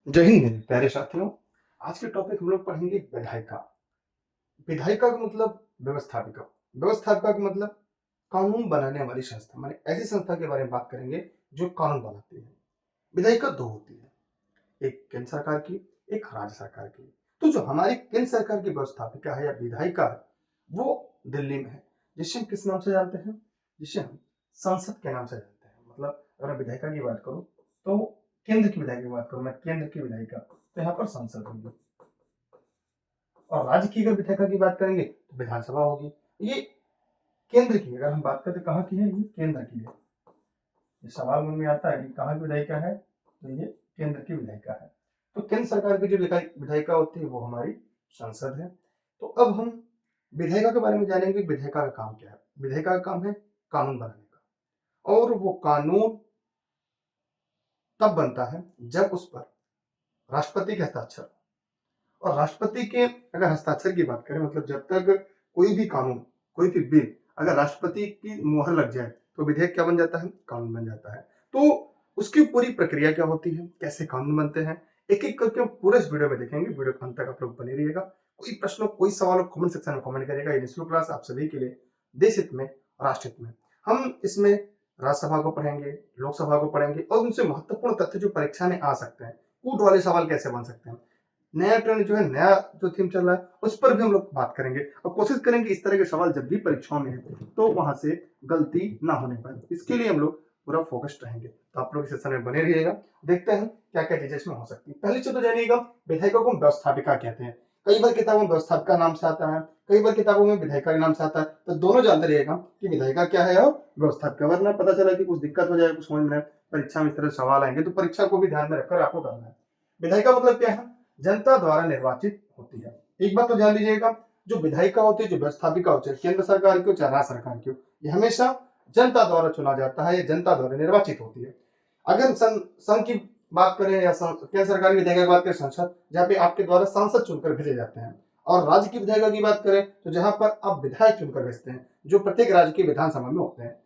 जय हिंद मेरे प्यारे साथियों। आज के टॉपिक हम लोग पढ़ेंगे विधायिका। विधायिका का मतलब व्यवस्थापिका। व्यवस्थापिका का मतलब कानून बनाने वाली संस्था, माने ऐसी संस्था के बारे में बात करेंगे जो कानून बनाती है। विधायिका दो होती है, एक केंद्र सरकार की, एक राज्य सरकार की। तो जो हमारी केंद्र सरकार की व्यवस्थापिका है या विधायिका है, वो दिल्ली में है, जिसे हम किस नाम से जानते हैं? जिसे हम संसद के नाम से जानते हैं। मतलब अगर मैं विधायिका की बात करूं तो केंद्र की विधायिका की बात करूं, मैं केंद्र की विधायिका, तो यहाँ पर संसद होगी। और राज्य की अगर विधायिका की बात करेंगे तो विधानसभा होगी। ये केंद्र की, अगर हम बात करते कहाँ की है, ये केंद्र की है। ये सवाल मन में आता है कि कहाँ की विधायिका है, तो ये केंद्र की विधायिका है। तो केंद्र सरकार की जो विधायिका होती है वो हमारी संसद है। तो अब हम विधायिका के बारे में जानेंगे। विधायिका का काम क्या है? विधायिका का काम है कानून बनाने का, और वो कानून तब बनता है जब उस पर राष्ट्रपति के हस्ताक्षर, और राष्ट्रपति के अगर हस्ताक्षर की बात करें, मतलब जब तक कोई भी कानून, कोई भी बिल अगर राष्ट्रपति की मुहर लग जाए तो विधेयक क्या बन जाता है? कानून बन जाता है। तो उसकी पूरी प्रक्रिया क्या होती है, कैसे कानून बनते हैं, एक एक करके हम पूरे इस वीडियो में देखेंगे। वीडियो के अंत तक आप लोग बने रहिएगा। कोई प्रश्न हो, कोई सवाल हो, कमेंट सेक्शन में कमेंट करिएगा। ये निःशुल्क क्लास आप सभी के लिए, देश हित में, राष्ट्र हित में। हम इसमें राज्यसभा को पढ़ेंगे, लोकसभा को पढ़ेंगे, और उनसे महत्वपूर्ण तथ्य जो परीक्षा में आ सकते हैं, कूट वाले सवाल कैसे बन सकते हैं, नया ट्रेंड जो है, नया जो थीम चल रहा है, उस पर भी हम लोग बात करेंगे और कोशिश करेंगे इस तरह के सवाल जब भी परीक्षाओं में है तो वहां से गलती ना होने पाए। इसके लिए हम लोग पूरा फोकस्ड रहेंगे। तो आप लोग इस सेशन में बने रहिएगा। देखते हैं क्या क्या चीजें इसमें हो सकती है। पहले चीज तो जानिएगा, विधायिका को व्यवस्थापिका कहते हैं। कई बार किताबों में व्यवस्थापिका नाम से आता है, कई बार किताबों में विधायिका के नाम से आता है। तो दोनों जानते रहिएगा कि विधायिका क्या है और व्यवस्थापिका, वरना पता चला कि कुछ दिक्कत हो जाए, कुछ समझ में परीक्षा में इस तरह सवाल आएंगे, तो परीक्षा को भी ध्यान में रखकर आपको करना है। विधायिका मतलब क्या है? जनता द्वारा निर्वाचित होती है। एक बात तो जान लीजिएगा, जो विधायिका होती है, जो व्यवस्थापिका होती है, केंद्र सरकार की हो चाहे राज्य सरकार की हो, ये हमेशा जनता द्वारा चुना जाता है, ये जनता द्वारा निर्वाचित होती है। अगर संघ की बात करें या केंद्र सरकार की विधायिका की बात करें, संसद, जहाँ पे आपके द्वारा सांसद चुनकर भेजे जाते हैं। और राज्य की विधायिका की बात करें तो जहां पर आप विधायक चुनकर भेजते हैं, जो प्रत्येक राज्य की विधानसभा में होते हैं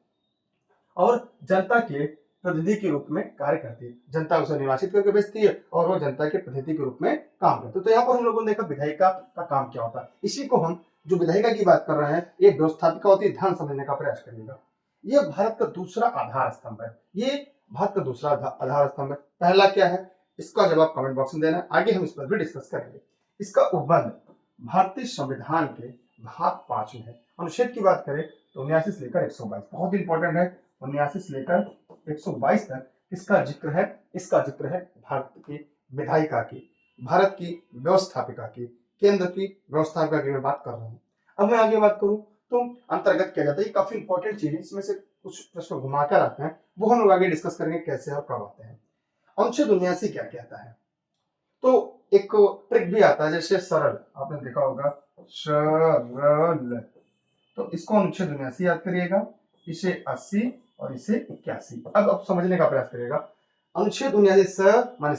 और जनता के प्रतिनिधि के रूप में कार्य करती है। जनता उसे निर्वाचित करके भेजती है और वो जनता के प्रतिनिधि के रूप में काम करते हैं। तो यहाँ पर हम लोगों ने देखा विधायिका का काम क्या होता है। इसी को हम जो विधायिका की बात कर रहे हैं, ये व्यवस्थापिका होती है। ध्यान समझने का प्रयास करिएगा। ये भारत का दूसरा आधार स्तंभ है। ये भारत का दूसरा आधार स्तंभ है। पहला क्या है, इसका जवाब कमेंट बॉक्स में देना है। आगे हम इस पर भी डिस्कस करेंगे। इसका उपबंध भारतीय संविधान के भाग 5 में है। अनुच्छेद की बात करें तो 79 से लेकर 122, बहुत इंपॉर्टेंट है। 79 से लेकर 122 तक किसका जिक्र है? इसका जिक्र है भारत की विधायिका की, भारत की व्यवस्थापिका की, केंद्र की व्यवस्थापिका की मैं बात कर रहा हूँ। अब मैं आगे बात करूं तो अंतर्गत किया जाता है। ये काफी इंपॉर्टेंट चीज है, इसमें से कुछ प्रश्न घुमाकर आते हैं, वो हम लोग आगे डिस्कस करेंगे कैसे और कब आते हैं। अनुच्छेद 79 क्या कहता है? तो एक ट्रिक भी आता है, जैसे सरल, आपने देखा होगा सरल, तो इसको अनुच्छेद 79 याद करिएगा, इसे 80 और इसे 81। अब आप समझने का प्रयास करिएगा। अनुच्छेद 79 स माने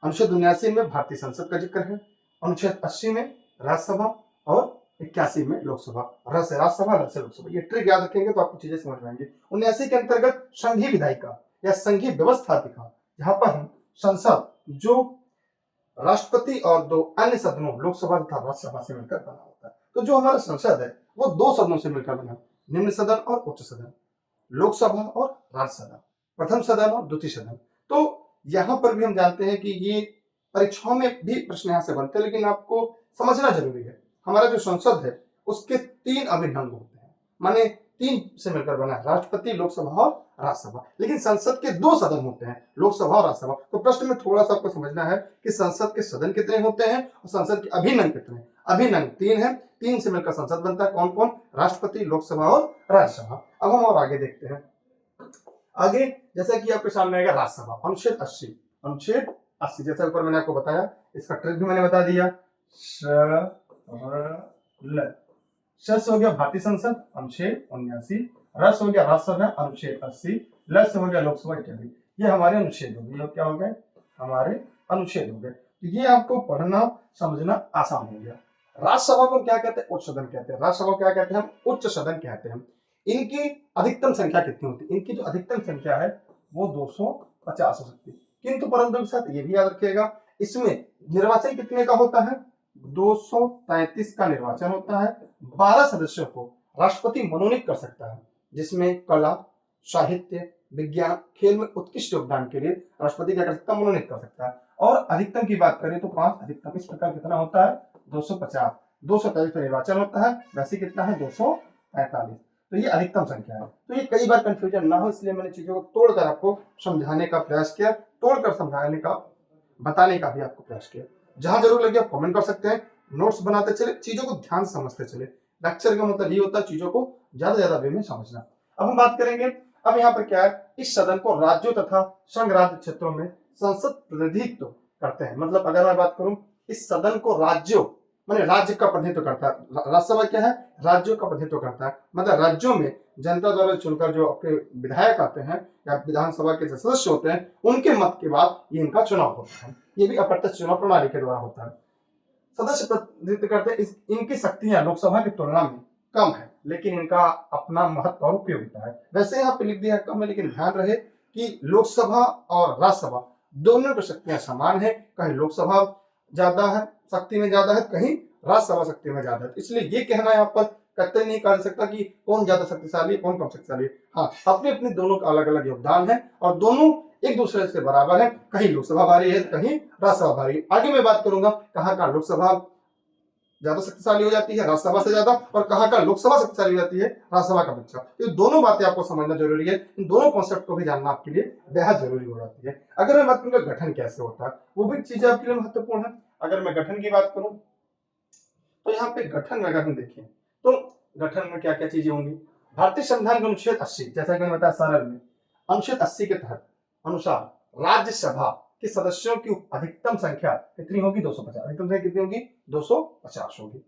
अनुच्छेद 79 में भारतीय संसद का जिक्र है, अनुच्छेद 80 में राज्यसभा और 81 में लोकसभा। रस है राज्यसभा, रस है लोकसभा। ये ट्रिक याद रखेंगे तो आपको चीजें समझ में आएंगी। 79 के अंतर्गत संघीय विधायिका या संघीय व्यवस्थापिका, जहां पर हम संसद जो राष्ट्रपति और दो अन्य सदनों लोकसभा तथा राज्यसभा से मिलकर बना होता है। तो जो हमारा संसद है वो दो सदनों से मिलकर बना, निम्न सदन और उच्च सदन, लोकसभा और राज्यसभा, प्रथम सदन और द्वितीय सदन। तो यहां पर भी हम जानते हैं कि ये परीक्षाओं में भी प्रश्न यहां से बनते हैं, लेकिन आपको समझना जरूरी है। हमारा जो संसद है उसके 3 अभिन्न अंग होते हैं, माने 3 से मिलकर बना है, राष्ट्रपति, लोकसभा और राज्यसभा। लेकिन संसद के 2 सदन होते हैं, लोकसभा और राज्यसभा। तो प्रश्न में थोड़ा सा आपको समझना है कि संसद के सदन कितने होते हैं और संसद के अभिन्न अंग कितने हैं। अभिन्न अंग 3 है, 3 से मिलकर संसद बनता है। कौन कौन? राष्ट्रपति, लोकसभा और राज्यसभा। अब हम और आगे देखते हैं। आगे जैसा कि आपके सामने आएगा राज्यसभा, अनुच्छेद 80, अनुच्छेद 80 जैसा ऊपर मैंने आपको बताया, इसका ट्रिक भी मैंने बता दिया। शस हो गया भारतीय संसद, अनुच्छेद 79, रस हो गया राज्यसभा, अनुच्छेद 80, लस हो गया लोकसभा इत्यादि। ये हमारे अनुच्छेद हो गए। ये क्या हो गए? हमारे अनुच्छेद हो गए। तो ये आपको पढ़ना समझना आसान हो गया। राज्यसभा को क्या कहते हैं? उच्च सदन कहते हैं। राज्यसभा को क्या कहते हैं? उच्च सदन कहते हैं। इनकी अधिकतम संख्या कितनी होती है? इनकी जो अधिकतम संख्या है वो 250 हो सकती है। किंतु परंतु के साथ ये भी याद रखिएगा, इसमें निर्वाचन कितने का होता है? 233 का निर्वाचन होता है। 12 सदस्यों को राष्ट्रपति मनोनीत कर सकता है, जिसमें कला, साहित्य, विज्ञान, खेल में उत्कृष्ट योगदान के लिए राष्ट्रपति क्या कर सकता है? मनोनीत कर सकता है। और अधिकतम की बात करें तो 5 अधिकतम। इस प्रकार कितना होता है? 250। 243 का निर्वाचन होता है, वैसे कितना है? 245। तो ये अधिकतम संख्या है। तो ये कई बार कंफ्यूजन ना हो, इसलिए मैंने चीजों को तोड़कर आपको समझाने का प्रयास किया, तोड़कर समझाने का, बताने का भी आपको प्रयास किया। जहां जरूर लगे आप कमेंट कर सकते हैं, नोट्स बनाते चले, चीजों को ध्यान से समझते चले। लेक्चर का मतलब ये होता है चीजों को ज्यादा वे में समझना। अब हम बात करेंगे, अब यहाँ पर क्या है, इस सदन को राज्यों तथा संघ राज्य क्षेत्रों में संसद प्रतिनिधित्व करते हैं। मतलब अगर मैं बात करूं, इस सदन को राज्यों माने राज्य का प्रतिनिधित्व करता है। राज्यसभा क्या है? राज्यों का प्रतिनिधित्व करता है। मतलब राज्यों में जनता द्वारा चुनकर जो आपके विधायक आते हैं या विधानसभा के जो सदस्य होते हैं, उनके मत के बाद ये इनका चुनाव होता है। ये भी अप्रत्यक्ष चुनाव प्रणाली के द्वारा होता है। सदस्य प्रतिनिधित्व करते हैं, इनकी शक्तियां लोकसभा की तुलना में कम है, लेकिन इनका अपना महत्व और उपयोगिता है। वैसे यहाँ पे लिख दिया कम है, लेकिन ध्यान रहे कि लोकसभा और राज्यसभा दोनों की शक्तियां समान है। कहीं लोकसभा ज्यादा है, शक्ति में ज्यादा है, कहीं राज्यसभा शक्ति में ज्यादा है। इसलिए ये कहना यहाँ पर कतई नहीं कहा जा सकता कि कौन ज्यादा शक्तिशाली है, कौन कम शक्तिशाली है। हाँ, अपने अपने दोनों का अलग अलग योगदान है और दोनों एक दूसरे से बराबर है। कहीं लोकसभा भारी है, कहीं राज्यसभा भारी है। आगे मैं बात करूंगा कहाँ का लोकसभा ज्यादा शक्तिशाली हो जाती है राज्यसभा से ज्यादा, और कहाँ का लोकसभा शक्तिशाली हो जाती है राज्यसभा का बच्चा। ये दोनों बातें आपको समझना जरूरी है। इन दोनों कॉन्सेप्ट को भी जानना आपके लिए बेहद जरूरी हो जाती है। अगर मैं बात करूंगा गठन कैसे होता है, वो भी चीजें आपके लिए महत्वपूर्ण है। अगर मैं गठन की बात करूं तो यहाँ पे गठन में अगर हम देखें तो गठन में क्या क्या चीजें होंगी। भारतीय संविधान के अनुच्छेद 80, जैसा कि मैंने बताया सरल में, अनुच्छेद 80 के तहत अनुसार राज्यसभा के सदस्यों की अधिकतम संख्या कितनी होगी? 250। अधिकतम संख्या कितनी होगी? 250 होगी,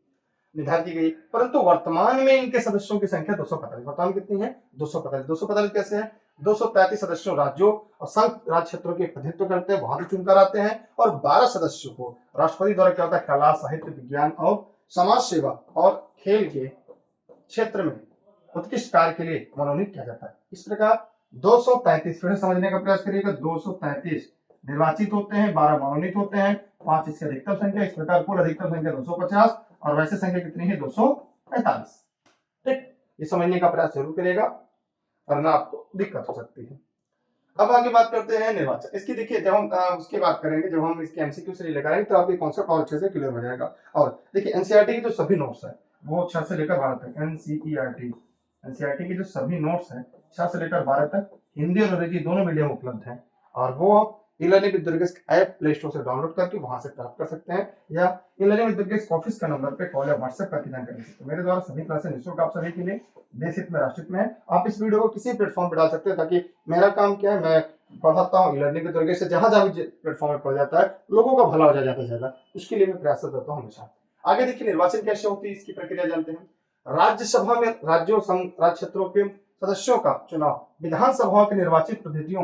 निर्धारित की गई। परंतु वर्तमान में इनके सदस्यों की संख्या 245। वर्तमान कितनी है? 245। 245 कैसे है? 233 सदस्यों राज्यों और संघ राज्य क्षेत्रों के प्रतिनिधित्व करते हैं, वहां से चुनकर आते हैं, और 12 सदस्यों को राष्ट्रपति द्वारा क्या होता है? कला, साहित्य, विज्ञान और समाज सेवा और खेल के क्षेत्र में उत्कृष्ट कार्य के लिए मनोनीत किया जाता है। इस प्रकार 233 फिर समझने का प्रयास करिएगा। 233 निर्वाचित होते हैं, 12 मनोनीत होते हैं, 5 इसकी अधिकतम संख्या। इस प्रकार कुल अधिकतम संख्या 250 और वैसे संख्या कितनी है? 245। ठीक, ये समझने का प्रयास जरूर करिएगा, वरना आपको दिक्कत हो सकती है। अब आगे बात करते हैं निर्वाचन। इसकी देखिए, जब हम उसकी बात करेंगे, जब हम इसके एमसीक्यू से लेकर आएंगे तो आपके कॉन्सेप्ट और अच्छे से क्लियर हो जाएगा। और देखिए एनसीईआरटी की जो सभी नोट्स है वो 6 से लेकर 12 तक, एनसीईआरटी की जो सभी नोट्स हैं 6 से लेकर 12 तक हिंदी और अंग्रेजी दोनों मीडियम उपलब्ध हैं, और वो e learning with Durgesh app play store से डाउनलोड करके वहां से प्राप्त कर सकते हैं, या e learning with Durgesh office का नंबर पे कॉल या व्हाट्सएप करके जानकारी ले सकते हैं। मेरे द्वारा सभी क्लासेस निःशुल्क आप सभी के लिए देश हित में राष्ट्र हित में है। आप इस वीडियो को किसी प्लेटफॉर्म पर डाल सकते हैं, ताकि मेरा काम क्या है, मैं पढ़ाता हूँ ई लर्निंग विद दुर्गेश से, जहां जहां भी प्लेटफॉर्म पर पढ़ जाता है लोगों का भला हो जाए ज्यादा से ज्यादा, उसके लिए मैं प्रयास करता हूँ हमेशा। आगे देखिए निर्वाचन कैसे होती है, इसकी प्रक्रिया जानते हैं। राज्यसभा में राज्यों संघ राज्य क्षेत्रों के सदस्यों का चुनाव विधानसभाओं के निर्वाचित प्रतिनिधियों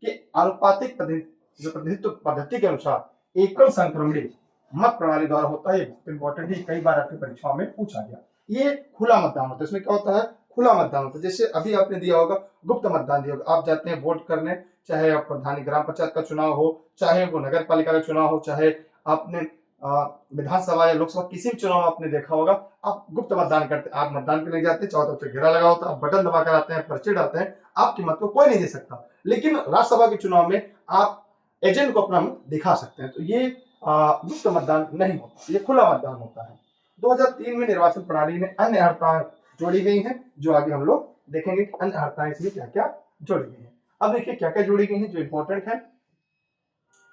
के आनुपातिक प्रतिनिधित्व पद्धति के अनुसार एकल संक्रमणीय मत प्रणाली द्वारा होता है। ये इंपॉर्टेंट है, कई बार आपकी परीक्षाओं में पूछा गया। ये खुला मतदान होता है। इसमें क्या होता है? खुला मतदान होता है। जैसे अभी आपने दिया होगा गुप्त मतदान दिया होगा, आप जाते हैं वोट करने, चाहे आप प्रधानी ग्राम पंचायत का चुनाव हो, चाहे वो नगर पालिका का चुनाव हो, चाहे आपने विधानसभा या लोकसभा किसी भी चुनाव आपने देखा होगा, आप गुप्त मतदान करते हैं। आप मतदान करने जाते हैं, चारों तरफ से घेरा लगा होता है, आप बटन दबाकर आते हैं, पर्चे डालते हैं, आपकी मत को कोई नहीं दे सकता। लेकिन राज्यसभा के चुनाव में आप एजेंट को अपना मत दिखा सकते हैं। तो ये गुप्त मतदान नहीं होता, ये खुला मतदान होता है। 2003 में निर्वाचन प्रणाली में अन्य अर्हताएं जोड़ी गई हैं, जो आगे हम लोग देखेंगे कि अन्य अर्हताएं इसमें क्या क्या जोड़ी गई हैं। अब देखिए क्या क्या जोड़ी गई हैं जो इंपॉर्टेंट है।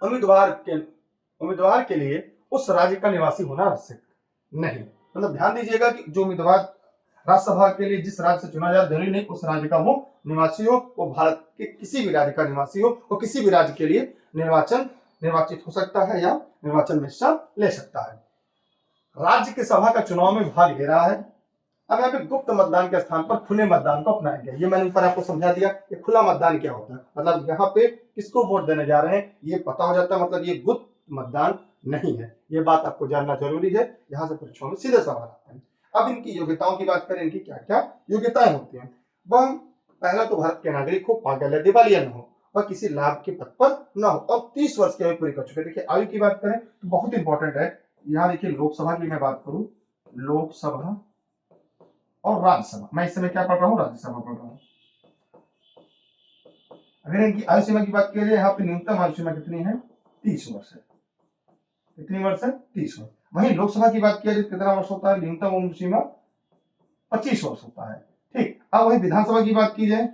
उम्मीदवार के लिए उस राज्य का निवासी होना आवश्यक नहीं। मतलब ध्यान दीजिएगा कि जो उम्मीदवार राज्यसभा के लिए जिस राज्य से चुना जाए, जरूरी नहीं उस राज्य का वो निवासी हो, वो भारत के किसी भी राज्य का निवासी हो, वो किसी भी राज्य के लिए निर्वाचित हो सकता है या निर्वाचन में हिस्सा ले सकता है। राज्य की सभा का चुनाव में भाग ले रहा है। अब यहाँ पे गुप्त मतदान के स्थान पर खुले मतदान को अपनाया गया। ये मैंने ऊपर आपको समझा दिया कि खुला मतदान क्या होता है। मतलब यहाँ पे किसको वोट देने जा रहे हैं ये पता हो जाता है, मतलब ये गुप्त मतदान नहीं है। ये बात आपको जानना जरूरी है, यहाँ से परीक्षाओं में सीधे सवाल आते हैं। अब इनकी योग्यताओं की बात करें, इनकी क्या क्या योग्यताएं होती हैं। वह पहला तो भारत के नागरिक हो, पागल या दिवालिया न हो, वह किसी लाभ के पद पर न हो और 30 वर्ष की आयु पूरी कर चुके। देखिए आयु की बात करें तो बहुत इंपॉर्टेंट है। यहाँ देखिए लोकसभा की मैं बात करूं, लोकसभा और राज्यसभा, मैं इस समय क्या पढ़ रहा हूँ, राज्यसभा पढ़ रहा हूँ। अगर इनकी आयु सीमा की बात की जाए, यहाँ पे न्यूनतम आयु सीमा कितनी है, 30 वर्ष है। कितनी वर्ष है, 30 वर्ष। वहीं लोकसभा की बात किया जाए कितना वर्ष होता है, न्यूनतम उम्र सीमा 25 वर्ष होता है। ठीक, अब वही विधानसभा की बात की जाए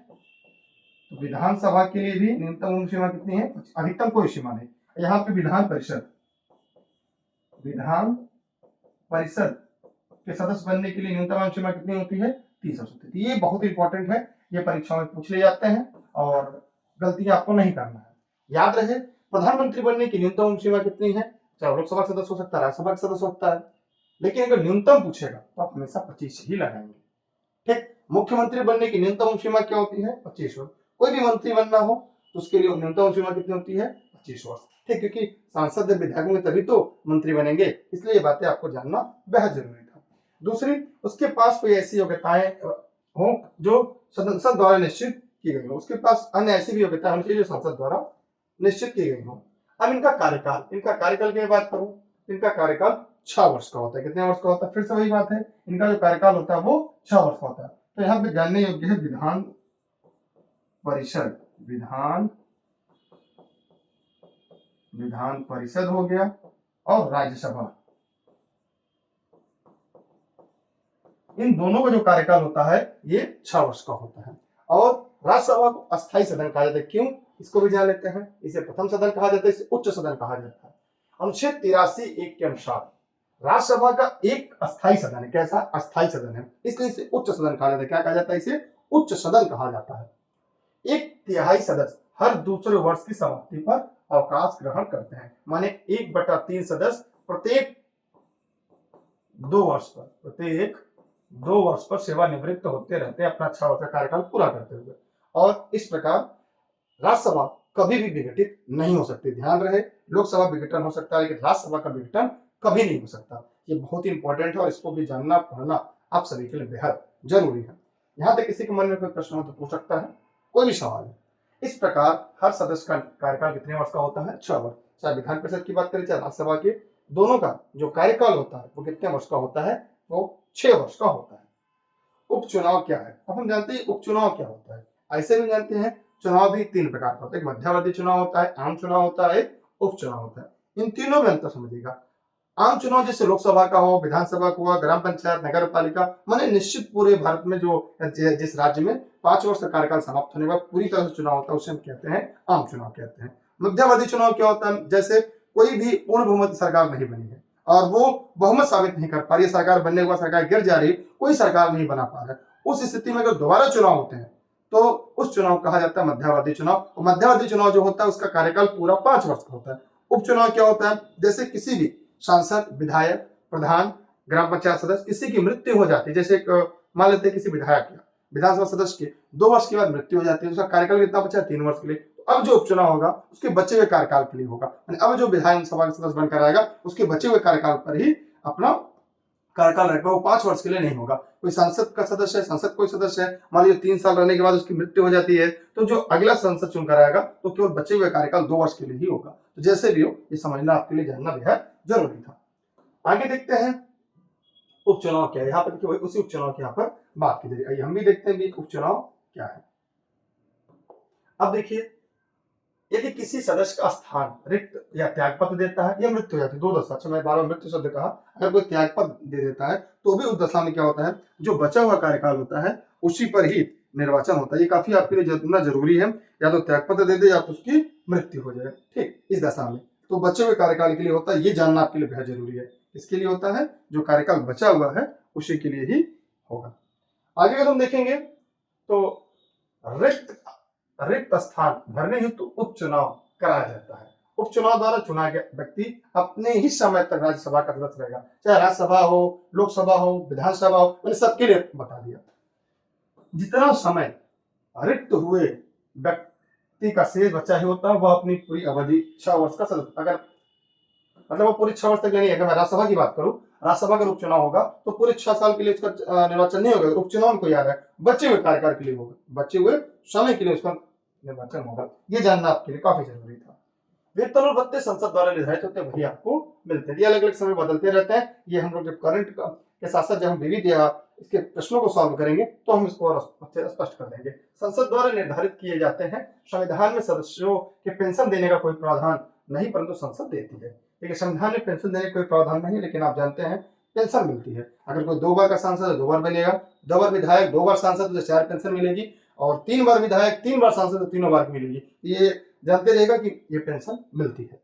तो विधानसभा के लिए भी न्यूनतम उम्र सीमा कितनी है, अधिकतम कोई सीमा नहीं। यहाँ पे विधान परिषद के सदस्य बनने के लिए न्यूनतम आयु सीमा कितनी होती है, 30 वर्ष होती है। ये बहुत इंपॉर्टेंट है, ये परीक्षाओं में पूछ ले जाते हैं और गलतियां आपको नहीं करना है। याद रहे प्रधानमंत्री बनने की न्यूनतम उम्र सीमा कितनी है, चाहे लोकसभा का सदस्य हो सकता है, राज्यसभा का सदस्य हो सकता है, लेकिन अगर न्यूनतम पूछेगा तो आप हमेशा 25 ही लगाएंगे। ठीक, मुख्यमंत्री बनने की न्यूनतम उम्र सीमा क्या होती है, 25 वर्ष। कोई भी मंत्री बनना हो तो उसके लिए न्यूनतम उम्र सीमा कितनी होती है, 25 वर्ष। ठीक, क्योंकि सांसद विधायक में तभी तो मंत्री बनेंगे, इसलिए ये बातें आपको जानना बेहद जरूरी था। दूसरी, उसके पास कोई ऐसी योग्यताएं हो जो संसद द्वारा निश्चित की गई हो, उसके पास अन्य ऐसी भी योग्यता होनी चाहिए जो संसद द्वारा निश्चित की गई हो। अब इनका कार्यकाल की बात करूं, इनका कार्यकाल 6 वर्ष का होता है। कितने वर्ष का होता है, फिर से वही बात है, इनका जो कार्यकाल होता है वो 6 वर्ष का होता है। तो यहाँ पे जानने योग्य है विधान परिषद हो गया और राज्यसभा, इन दोनों का जो कार्यकाल होता है ये 6 वर्ष का होता है। और राज्यसभा को अस्थायी सदन कहा जाता है। क्यों, इसको भी जान लेते हैं। इसे प्रथम सदन कहा जाता है, इसे उच्च सदन कहा जाता है। अनुच्छेद 83(1) के अनुसार राज्यसभा का एक अस्थायी सदन है। कैसा, अस्थायी सदन है, इसलिए इसे उच्च सदन कहा जाता है। क्या कहा जाता है, इसे उच्च सदन कहा जाता है। 1/3 सदस्य हर दूसरे वर्ष की समाप्ति पर अवकाश ग्रहण करते हैं, माने 1/3 सदस्य प्रत्येक 2 वर्ष पर सेवानिवृत्त होते रहते हैं, अपना 6 वर्ष का कार्यकाल पूरा करते हुए। और इस प्रकार राज्यसभा कभी भी विघटित नहीं हो सकती। ध्यान रहे, लोकसभा विघटन हो सकता है लेकिन राज्यसभा का विघटन कभी नहीं हो सकता। ये बहुत ही इंपॉर्टेंट है और इसको भी जानना पढ़ना आप सभी के लिए बेहद जरूरी है। यहाँ तक किसी के मन में कोई प्रश्न हो तो पूछ सकता है, कोई भी सवाल है। इस प्रकार हर सदस्य का कार्यकाल कितने वर्ष का होता है, 6 वर्ष। चाहे विधान परिषद की बात करें चाहे राज्यसभा के, दोनों का जो कार्यकाल होता है वो कितने वर्ष का होता है, वो 6 वर्ष का होता है। उपचुनाव क्या है, अब हम जानते हैं उपचुनाव क्या होता है। ऐसे भी जानते हैं चुनाव भी 3 प्रकार का होता है, एक मध्यावधि चुनाव होता है, आम चुनाव होता है, एक उपचुनाव होता है। इन तीनों में अंतर समझिएगा। आम चुनाव जैसे लोकसभा का हो, विधानसभा का हुआ, ग्राम पंचायत, नगर पालिका, माने निश्चित पूरे भारत में जो जिस राज्य में 5 वर्ष का कार्यकाल समाप्त होने के बाद पूरी तरह से चुनाव होता है उसे हम कहते हैं आम चुनाव कहते हैं। मध्यावधि चुनाव क्या होता है, जैसे कोई भी पूर्ण बहुमत सरकार नहीं बनी है और वो बहुमत साबित नहीं कर पा रही है, सरकार बनने के बाद सरकार गिर जा रही है, कोई सरकार नहीं बना पा रहा है, उस स्थिति में अगर दोबारा चुनाव होते हैं तो उस चुनाव कहा जाता है मध्यावधि चुनाव। मध्यावधि चुनाव जो होता है उसका कार्यकाल पूरा 5 वर्ष का होता है। उपचुनाव क्या होता है, जैसे किसी भी सांसद, विधायक, प्रधान, ग्राम पंचायत सदस्य किसी की मृत्यु हो जाती है, जैसे मान लेते हैं किसी विधायक या विधानसभा सदस्य की 2 वर्ष के बाद मृत्यु हो जाती है, उसका कार्यकाल कितना बचा, 3 वर्ष के लिए। तो अब जो उपचुनाव होगा उसके बचे हुए कार्यकाल के लिए होगा, अब जो विधानसभा का सदस्य बनकर आएगा उसके बचे हुए कार्यकाल पर ही अपना कार्यकाल रहेगा, वो 5 वर्ष के लिए नहीं होगा। कोई संसद का सदस्य है, संसद कोई सदस्य है, मान लीजिए 3 साल रहने के बाद उसकी मृत्यु हो जाती है, तो जो अगला संसद चुनकर आएगा तो केवल बचे हुए कार्यकाल 2 वर्ष के लिए ही होगा। तो जैसे भी हो ये समझना आपके लिए जानना बेहद जरूरी था। आगे देखते हैं उपचुनाव क्या है। यहाँ पर देखिए उसी उपचुनाव की यहाँ पर बात की जाएगी। हम भी देखते हैं उपचुनाव क्या है। अब देखिए, यदि किसी सदस्य का स्थान रिक्त या त्यागपत्र देता है या मृत्यु हो जाती है, 2 दशा, अच्छा मैं बार बार मृत्यु शब्द कहा, अगर कोई त्यागपत्र दे देता है तो भी उस दशा में क्या होता है, जो बचा हुआ कार्यकाल होता है उसी पर ही निर्वाचन होता है। ये काफी आपके लिए जानना जरूरी है, या तो त्यागपत्र दे दे या तो उसकी मृत्यु हो जाए। ठीक, इस दशा में तो बचे हुए कार्यकाल के लिए होता है, ये जानना आपके लिए बेहद जरूरी है। इसके लिए होता है जो कार्यकाल बचा हुआ है उसी के लिए ही होगा। आगे अगर हम देखेंगे तो रिक्त स्थान भरने हेतु उपचुनाव कराया जाता है। उपचुनाव द्वारा चुना गया व्यक्ति अपने ही समय तक राज्यसभा का सदस्य रहेगा, चाहे राज्यसभा हो, लोकसभा हो, विधानसभा हो, मैंने सबके लिए बता दिया। जितना समय रिक्त हुए व्यक्ति का शेष बचा ही होता है वह अपनी पूरी अवधि 6 वर्ष का सदस्य, अगर मतलब वो पूरे 6 वर्ष तक नहीं है। अगर मैं राज्यसभा की बात करूं, राज्यसभा का उपचुनाव होगा तो पूरे 6 साल के लिए उसका निर्वाचन नहीं होगा, उपचुनाव में कोई आ रहा है, बचे हुए कार्यकाल के लिए होगा, बचे हुए समय के लिए उसका निर्वाचन होगा। ये जानना आपके लिए काफी जरूरी था। वेतन और भत्ते संसद द्वारा निर्धारित होते हैं, वही आपको मिलते हैं। ये अलग अलग समय बदलते रहते हैं। ये हम लोग जब करंट के साथ साथ जब हम विविध या इसके प्रश्नों को सॉल्व करेंगे तो हम इसको और स्पष्ट कर देंगे। संसद द्वारा निर्धारित किए जाते हैं। संविधान में सदस्यों के पेंशन देने का कोई प्रावधान नहीं, परंतु संसद देती है। ठीक है, संविधान में पेंशन देने का कोई प्रावधान नहीं, लेकिन आप जानते हैं पेंशन मिलती है। अगर कोई 2 बार का सांसद है 2 बार मिलेगा, 2 बार विधायक 2 बार सांसद तो 4 पेंशन मिलेगी, और 3 बार विधायक 3 बार सांसद तो 3 बार मिलेगी। ये जानते रहेगा कि ये पेंशन मिलती है।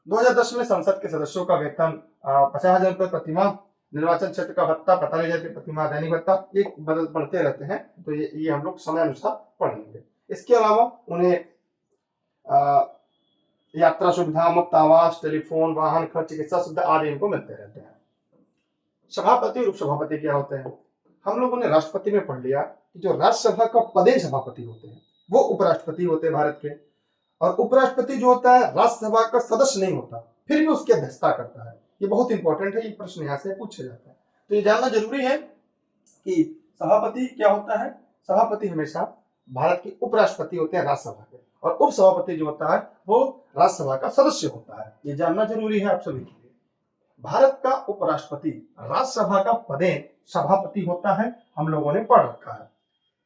2010 में संसद के सदस्यों का वेतन 50,000 रुपए प्रतिमाह, निर्वाचन क्षेत्र का भत्ता 45,000 रुपए प्रतिमाह दैनिक भत्ता, ये बदल बढ़ते रहते हैं, तो ये हम लोग समय अनुसार पढ़ लेंगे। इसके अलावा उन्हें यात्रा सुविधा, मुफ्त आवास, टेलीफोन, वाहन खर्च, चिकित्सा सुविधा आदि इनको मिलते रहते हैं। सभापति और उपसभापति क्या होते हैं? हम लोगों ने राष्ट्रपति में पढ़ लिया कि जो राज्यसभा का पदेन सभापति होते हैं वो उपराष्ट्रपति होते हैं भारत के, और उपराष्ट्रपति जो होता है राज्यसभा का सदस्य नहीं होता, फिर भी उसकी अध्यक्षता करता है। ये बहुत इंपॉर्टेंट है, ये प्रश्न यहाँ से पूछा जाता है, तो ये जानना जरूरी है कि सभापति क्या होता है। सभापति हमेशा भारत के उपराष्ट्रपति होते हैं राज्यसभा के, और उपसभापति जो होता है वो राज्यसभा का सदस्य होता है। ये जानना जरूरी है आप सभी के लिए। भारत का उपराष्ट्रपति राज्यसभा का पदेन सभापति होता है, हम लोगों ने पढ़ रखा है,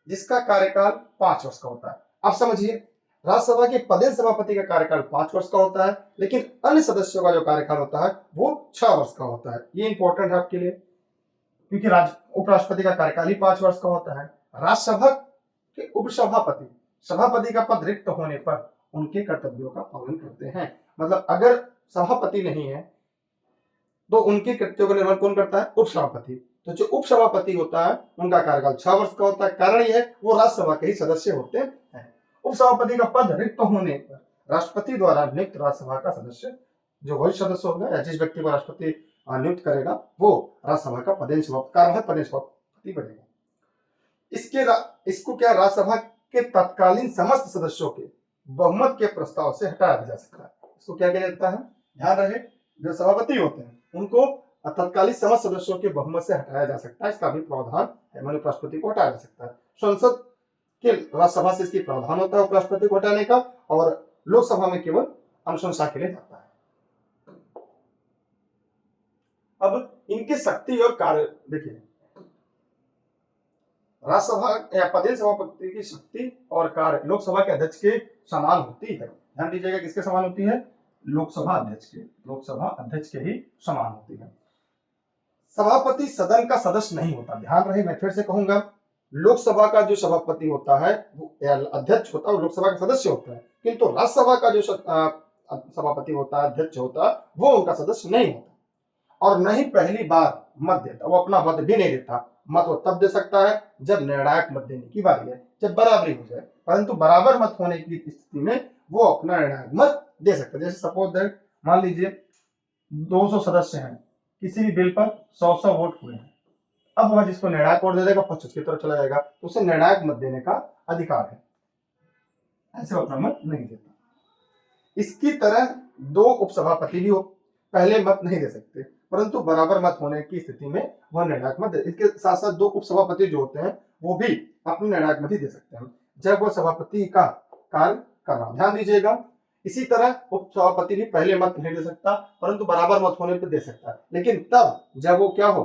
जिसका कार्यकाल 5 वर्ष का होता है। अब समझिए, राज्यसभा के पदेन सभापति का कार्यकाल 5 वर्ष का होता है, लेकिन अन्य सदस्यों का जो कार्यकाल होता है वो 6 वर्ष का होता है। ये इंपॉर्टेंट है आपके लिए, क्योंकि उपराष्ट्रपति का कार्यकाल ही 5 वर्ष का होता है। राज्यसभा के उपसभापति सभापति का पद रिक्त होने पर उनके कर्तव्यों का पालन करते हैं। मतलब अगर सभापति नहीं है तो उनके कृत्यों का निर्वहन कौन करता है? उपसभापति। तो जो उपसभापति होता है उनका कार्यकाल 6 वर्ष का होता है। कारण यह है वो राज्यसभा के ही सदस्य होते हैं। उपसभापति का पद रिक्त होने पर राष्ट्रपति द्वारा नियुक्त राज्यसभा का सदस्य, जो वही सदस्य होगा या जिस व्यक्ति को राष्ट्रपति नियुक्त करेगा, वो राज्यसभा का पदेन सभापति बनेगा। इसको क्या राज्यसभा के तत्कालीन समस्त सदस्यों के बहुमत के प्रस्ताव से हटाया जा सकता है। इसको क्या किया जाता है? ध्यान रहे, जो सभापति होते हैं उनको तत्कालीन समस्त सदस्यों के बहुमत से हटाया जा सकता है। इसका भी प्रावधान है, माननीय उपराष्ट्रपति को हटाया जा सकता है। संसद के राज्यसभा से इसकी प्रावधान होता है उपराष्ट्रपति को हटाने का, और लोकसभा में केवल अनुशंसा के लिए जाता है। अब इनकी शक्ति और कार्य देखिए, राज्यसभा या पदेन सभापति की शक्ति और कार्य लोकसभा के अध्यक्ष के समान होती है। ध्यान दीजिएगा, किसके समान होती है? लोकसभा अध्यक्ष के ही समान होती है। सभापति सदन का सदस्य नहीं होता। ध्यान रहे, मैं फिर से कहूंगा, लोकसभा का जो सभापति होता है वो अध्यक्ष होता है, वो लोकसभा का सदस्य होता है, किंतु राज्यसभा का जो सभापति होता है, अध्यक्ष होता है, वो उनका सदस्य नहीं होता, और न ही पहली बार मत देता। वो अपना मत भी नहीं देता। मत वो तब दे सकता है जब निर्णायक मत देने की बारी है, जब बराबरी हो जाए, परंतु बराबर मत होने की स्थिति में वो अपना निर्णायक मत दे सकता है। जैसे सपोज दैट, मान लीजिए 200 सदस्य हैं, किसी भी बिल पर 100 वोट हुए हैं। अब वह जिसको निर्णायक वोट दे देगा पक्ष उसकी तरफ चला जाएगा, तो उसे निर्णायक मत देने का अधिकार है। ऐसे अपना मत नहीं देता। इसकी तरह 2 उपसभापति भी हो, पहले मत नहीं दे सकते, परंतु बराबर मत होने की स्थिति में वह निर्णायक मत दे। इसके साथ साथ 2 उपसभापति जो होते हैं वो भी अपने निर्णायक मत ही दे सकते हैं जब वह सभापति का कार्य कर रहा। ध्यान दीजिएगा, इसी तरह उपसभापति भी पहले मत नहीं दे सकता, परंतु बराबर मत होने पर दे सकता है, लेकिन तब जब वो क्या हो,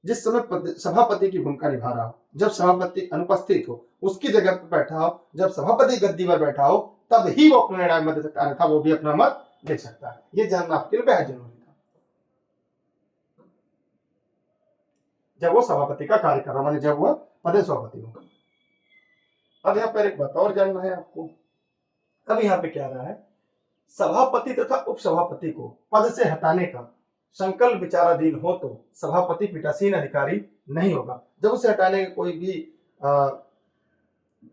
जिस समय सभापति की भूमिका निभा रहा हो, जब सभापति अनुपस्थित हो, उसकी जगह पर बैठा हो, जब सभापति गद्दी पर बैठा हो, तब ही वो अपना निर्णायक मत दे सकता है, अन्यथा वो भी अपना मत दे सकता है। ये जानना आपके लिए बेहद जरूरी था। जब वो सभापति का कार्य कर रहा, माने जब वह पदेन सभापति होगा। अब यहाँ पर एक बात और जानना है आपको। अब यहाँ पे क्या रहा है, सभापति तथा उपसभापति को पद से हटाने का संकल्प विचाराधीन हो तो सभापति पीठासीन अधिकारी नहीं होगा। जब उसे हटाने का कोई भी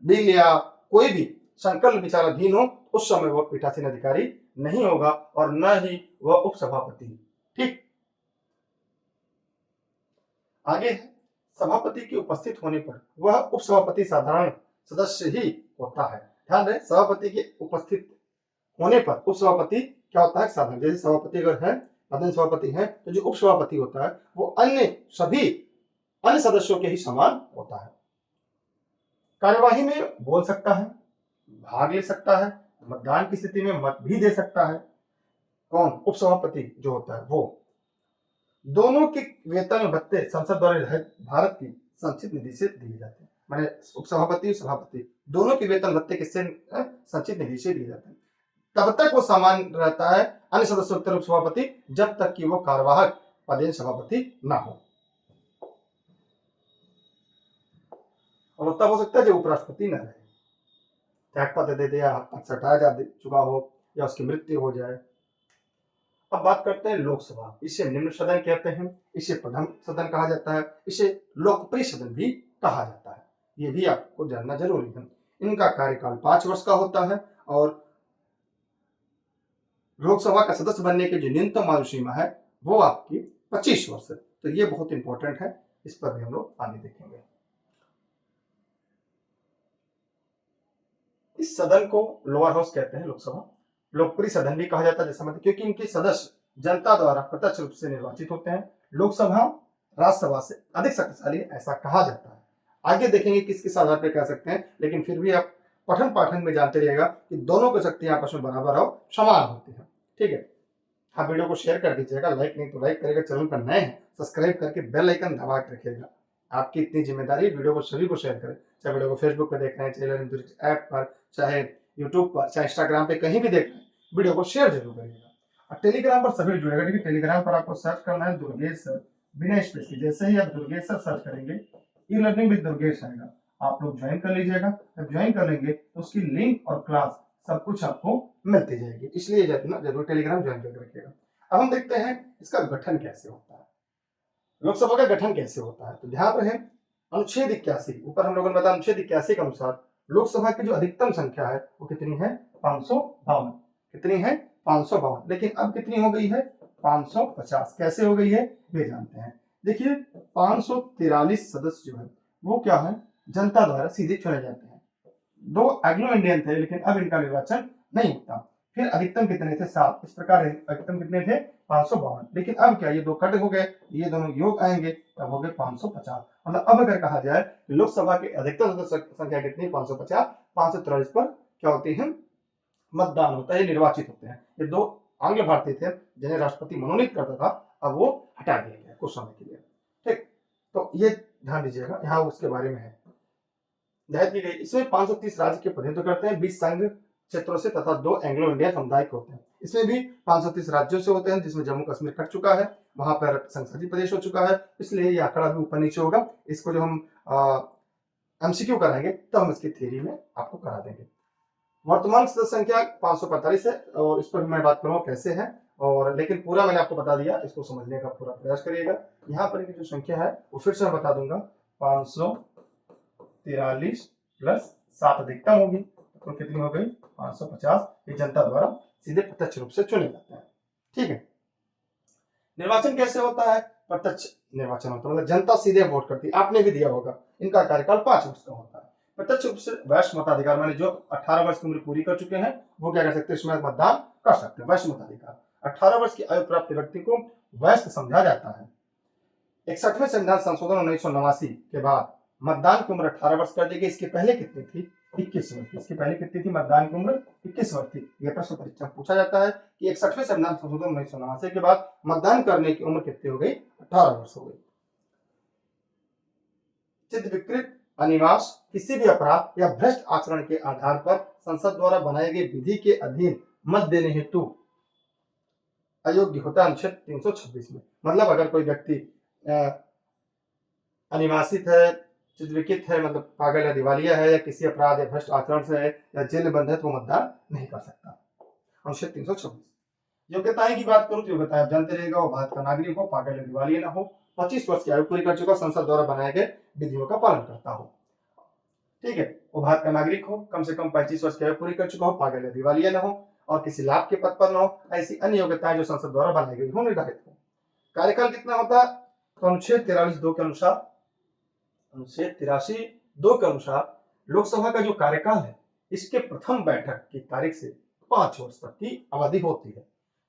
बिल या कोई भी संकल्प विचाराधीन हो, उस समय वह पीठासीन अधिकारी नहीं होगा, और न ही वह उपसभापति। ठीक, आगे है, सभापति के उपस्थित होने पर वह उपसभापति साधारण सदस्य ही होता है। ध्यान रहे, सभापति के उपस्थित होने पर उपसभापति क्या होता है? साधारण। जैसे सभापति अगर है, पदेन सभापति है, तो जो उपसभापति होता है वो सभी अन्य सदस्यों के ही समान होता है। कार्यवाही में बोल सकता है, भाग ले सकता है, मतदान की स्थिति में मत भी दे सकता है। कौन? उपसभापति जो होता है वो। दोनों के वेतन भत्ते संसद द्वारा निर्धारित भारत की संचित निधि से दिए जाते हैं। माने उपसभापति और सभापति दोनों के वेतन भत्ते किससे? संचित निधि से दिए जाते हैं। तब तक वो समान रहता है अन्य सदस्योत्तर उपसभापति, जब तक कि वो कार्यवाहक पदेन सभापति ना हो। और तब हो सकता है जो उपराष्ट्रपति न रहे, त्याग पत्र दे दिया, पद से हटाया जा चुका हो या उसकी मृत्यु हो जाए। अब बात करते हैं लोकसभा। इसे निम्न सदन कहते हैं, इसे प्रथम सदन कहा जाता है, इसे लोकप्रिय सदन भी कहा जाता है। ये भी आपको जानना जरूरी है। इनका कार्यकाल 5 वर्ष का होता है और लोकसभा का सदस्य बनने की जो न्यूनतम आयु सीमा है वो आपकी 25 वर्ष है। तो ये बहुत इंपॉर्टेंट है, इस पर भी हम लोग आगे देखेंगे। इस सदन को लोअर हाउस कहते हैं, लोकसभा। लोकप्रिय सदन भी कहा जाता है जैसा मतलब, क्योंकि इनके सदस्य जनता द्वारा प्रत्यक्ष रूप से निर्वाचित होते हैं। लोकसभा राज्यसभा से अधिक शक्तिशाली ऐसा कहा जाता है। आगे देखेंगे किस किस आधार पर कह सकते हैं, लेकिन फिर भी आप पठन पाठन में जानते रहिएगा कि दोनों की शक्तियां आपस में बराबर और समान होती है। ठीक है, आप वीडियो को शेयर कर दीजिएगा, लाइक नहीं तो लाइक करेगा, चैनल पर नए हैं सब्सक्राइब करके बेल आइकन दबा के रखिएगा। आपकी इतनी जिम्मेदारी, वीडियो को सभी को शेयर करें, चाहे वीडियो को फेसबुक पर देख रहे हैं, चाहे ऐप पर, चाहे यूट्यूब पर, चाहे इंस्टाग्राम पे, कहीं भी देख रहे हैं, वीडियो को शेयर जरूर करिएगा। और टेलीग्राम पर सभी जुड़ेगा, क्योंकि टेलीग्राम पर आपको सर्च करना है दुर्गेश सर बिना स्पेस के। जैसे ही आप दुर्गेश सर सर्च करेंगे ई लर्निंग विद दुर्गेश आएगा, आप लोग ज्वाइन कर लीजिएगा। जब ज्वाइन कर लेंगे तो उसकी लिंक और क्लास सब कुछ आपको मिलती जाएगी, इसलिए जरूर टेलीग्राम ज्वाइन करके रखिएगा। अब हम देखते हैं इसका गठन कैसे होता है, लोकसभा का गठन कैसे होता है। तो ध्यान रहे, अनुच्छेद 81 ऊपर हम लोगों ने बताया, अनुच्छेद 81 के अनुसार लोकसभा की जो अधिकतम संख्या है वो कितनी है? 552। कितनी है? 552। लेकिन अब कितनी हो गई है? 550। कैसे हो गई है ये जानते हैं। देखिए 543 सदस्य जो है वो क्या है? जनता द्वारा सीधे चुने जाते हैं। 2 एग्लो इंडियन थे, लेकिन अब इनका निर्वाचन नहीं होता। फिर अधिकतम कितने थे? 7। इस प्रकार अधिकतम कितने थे? 552। लेकिन अब क्या, ये दो कट हो गए, ये दोनों योग आएंगे, तब हो गए 550। मतलब अब अगर कहा जाए कि लोकसभा की अधिकतम सदस्य संख्या कितनी? 550। 543 पर क्या होती है? मतदान होता है, निर्वाचित होते हैं। ये 2 आंग्ल भारतीय थे जिन्हें राष्ट्रपति मनोनीत करता था, अब वो हटा दिया गया कुछ समय के लिए। ठीक, तो ये ध्यान दीजिएगा, यहाँ उसके बारे में है की गई। इसमें 530 राज्य के प्रतिनिधित्व करते हैं, 20 संघ क्षेत्रों से तथा 2 एंग्लो इंडियन समुदाय के होते हैं। इसमें भी 530 राज्यों से होते हैं, जिसमें जम्मू कश्मीर कट चुका है, वहां पर संसदीय प्रदेश हो चुका है, इसलिए ये आंकड़ा भी ऊपर नीचे होगा। इसको जो हम एमसीक्यू कराएंगे तब हम इसकी थ्योरी में आपको करा देंगे। वर्तमान सदस्य संख्या 545 है और इस पर मैं बात करूंगा कैसे है, और लेकिन पूरा मैंने आपको बता दिया, इसको समझने का पूरा प्रयास करिएगा। यहाँ पर जो संख्या है वो फिर से मैं बता दूंगा, 543 प्लस 7 अधिकतम होगी, तो कितनी हो गई? 550। ये जनता द्वारा सीधे प्रत्यक्ष रूप से चुने जाते हैं। ठीक है, निर्वाचन कैसे होता है? प्रत्यक्ष निर्वाचन होता है, मतलब जनता सीधे वोट करती है, आपने भी दिया होगा। इनका कार्यकाल 5 वर्ष का होता है। प्रत्यक्ष रूप से वयस्क मताधिकार, माने जो 18 वर्ष की उम्र पूरी कर चुके हैं वो क्या कर सकते हैं? इसमें मतदान कर सकते हैं, वयस्क मताधिकार। 18 वर्ष की आयु प्राप्त व्यक्ति को वयस्क समझा जाता है। 61वें संविधान संशोधन 1989 के बाद मतदान की उम्र 18 वर्ष कर दी गई। इसके पहले कितनी थी? 21 वर्ष। इसके पहले कितनी थी मतदान की उम्र? 21 वर्ष थी। यह प्रश्न परीक्षा में पूछा जाता है कि 61वें संविधान संशोधन 1989 के बाद मतदान करने की उम्र कितनी हो गई? 18 वर्ष हो गई। चित्त विकृत, अनिवास, किसी भी अपराध या भ्रष्ट आचरण के आधार पर संसद द्वारा बनाई गई विधि के अधीन मत देने हेतु अयोग्य होता है अनुच्छेद 326 में। मतलब अगर कोई व्यक्ति अनिवासित है, चित्तविकृत है, मतलब पागल या दिवालिया है, या किसी अपराध या भ्रष्ट आचरण से है, या जेल बंद है, तो वो मतदान नहीं कर सकता। अनुच्छेद 326। योग्यताएं की बात करूं तो योग्यताएं जानते रहेगा, वो भारत का नागरिक हो, पागल या दिवालिया ना हो, 25 वर्ष की आयु पूरी कर चुका, संसद द्वारा बनाए गए विधियों का पालन करता हो। ठीक है, वो भारत का नागरिक हो, कम से कम 25 वर्ष की आयु पूरी कर चुका हो, पागल या दिवालिया ना हो, और किसी लाभ के पद पर न हो। ऐसी अन्य योग्यताएं जो संसद द्वारा बनाई गई हो, निर्धारित हो। कार्यकाल कितना होता है? तो अनुच्छेद 43(2) के अनुसार, अनुच्छेद 83(2) के अनुसार लोकसभा का जो कार्यकाल है, इसके प्रथम बैठक की तारीख से 5 वर्ष तक की अवधि होती है।